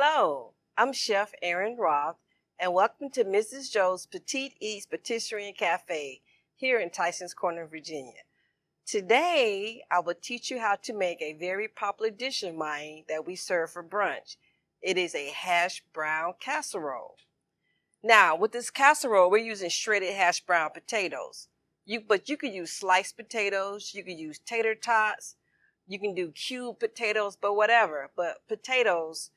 Hello, I'm Chef Aaron Roth, and welcome to Mrs. Joe's Petite Eats Patisserie and Cafe here in Tysons Corner, Virginia. Today, I will teach you how to make a very popular dish of mine that we serve for brunch. It is a hash brown casserole. Now, with this casserole, we're using shredded hash brown potatoes. But you could use sliced potatoes, you could use tater tots, you can do cubed potatoes, but whatever. But potatoes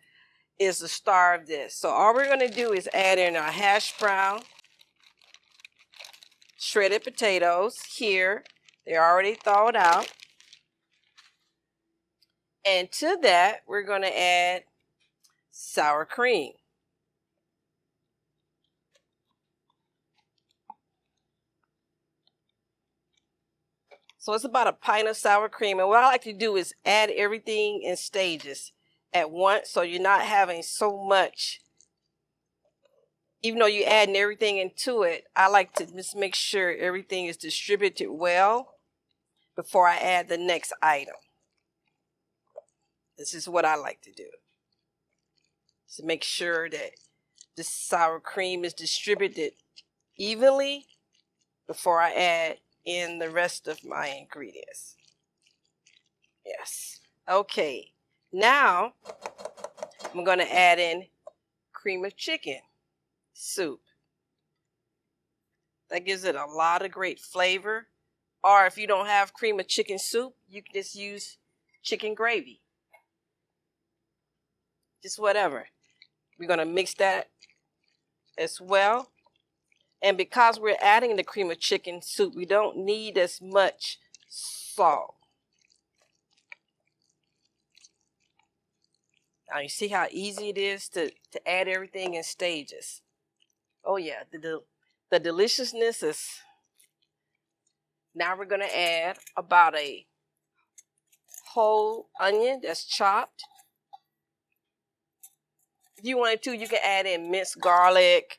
is the star of this. So all we're going to do is add in our hash brown shredded potatoes here. They're already thawed out. And to that, we're going to add sour cream. So it's about a pint of sour cream. And what I like to do is add everything in stages at once, so you're not having so much. Even though you're adding everything into it, I like to just make sure everything is distributed well before I add the next item. This is what I like to do. To make sure that the sour cream is distributed evenly before I add in the rest of my ingredients. Yes. Okay. Now, I'm going to add in cream of chicken soup. That gives it a lot of great flavor. Or if you don't have cream of chicken soup, you can just use chicken gravy. Just whatever. We're going to mix that as well. And because we're adding the cream of chicken soup, we don't need as much salt. Now you see how easy it is to add everything in stages. Oh yeah, the deliciousness is... Now we're going to add about a whole onion that's chopped. If you wanted to, you can add in minced garlic,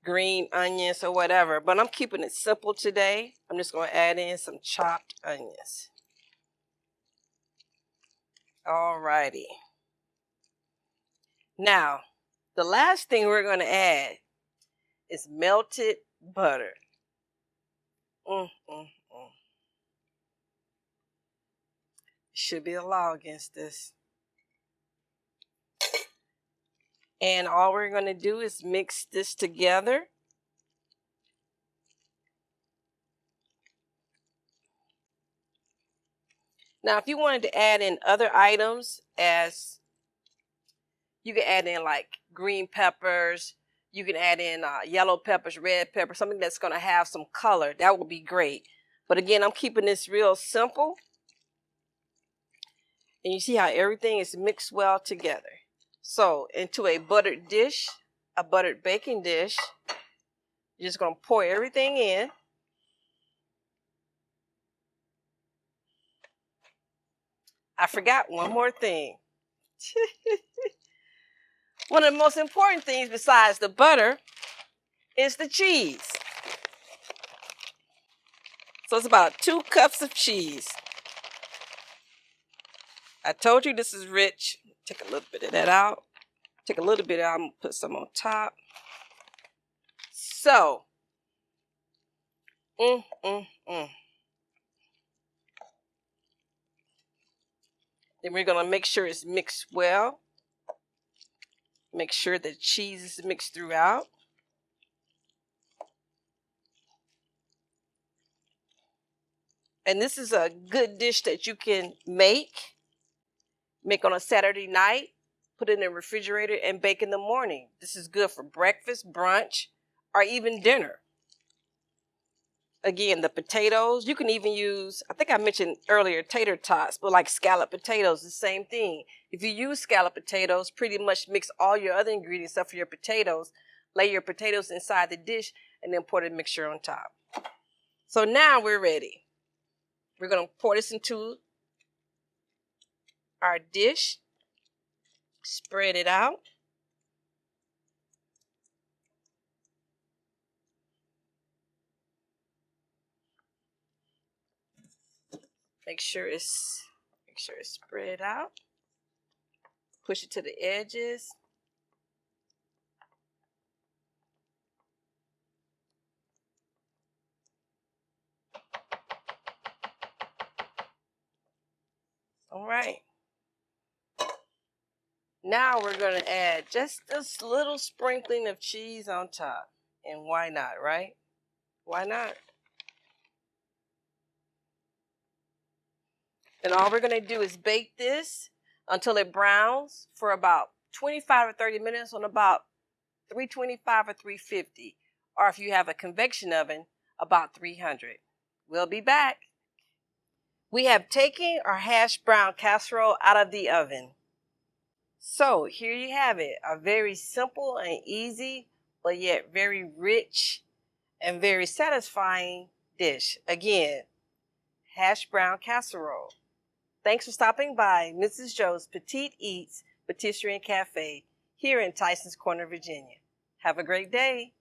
green onions, or whatever. But I'm keeping it simple today. I'm just going to add in some chopped onions. Alrighty. Now, the last thing we're going to add is melted butter. Should be a law against this. And all we're going to do is mix this together. Now, if you wanted to add in other items, as you can add in like green peppers, you can add in yellow peppers, red peppers, something that's going to have some color. That would be great. But again, I'm keeping this real simple. And you see how everything is mixed well together. So into a buttered dish, a buttered baking dish, you're just going to pour everything in. I forgot one more thing. One of the most important things besides the butter is the cheese. So it's about 2 cups of cheese. I told you this is rich. Take a little bit of that out. Take a little bit out. I'm going to put some on top. So, Then we're going to make sure it's mixed well. Make sure the cheese is mixed throughout. And this is a good dish that you can make on a Saturday night, put it in the refrigerator, and bake in the morning. This is good for breakfast, brunch, or even dinner. Again, the potatoes, you can even use, I think I mentioned earlier, tater tots, but like scalloped potatoes, the same thing. If you use scalloped potatoes, pretty much mix all your other ingredients except for your potatoes, lay your potatoes inside the dish, and then pour the mixture on top. So now we're ready. We're going to pour this into our dish, spread it out. Make sure it's spread out. Push it to the edges. All right. Now we're going to add just this little sprinkling of cheese on top. And why not, right? Why not? And all we're going to do is bake this until it browns for about 25 or 30 minutes on about 325 or 350. Or if you have a convection oven, about 300. We'll be back. We have taken our hash brown casserole out of the oven. So here you have it, a very simple and easy, but yet very rich and very satisfying dish. Again, hash brown casserole. Thanks for stopping by Mrs. Joe's Petite Eats Patisserie and Cafe here in Tyson's Corner, Virginia. Have a great day.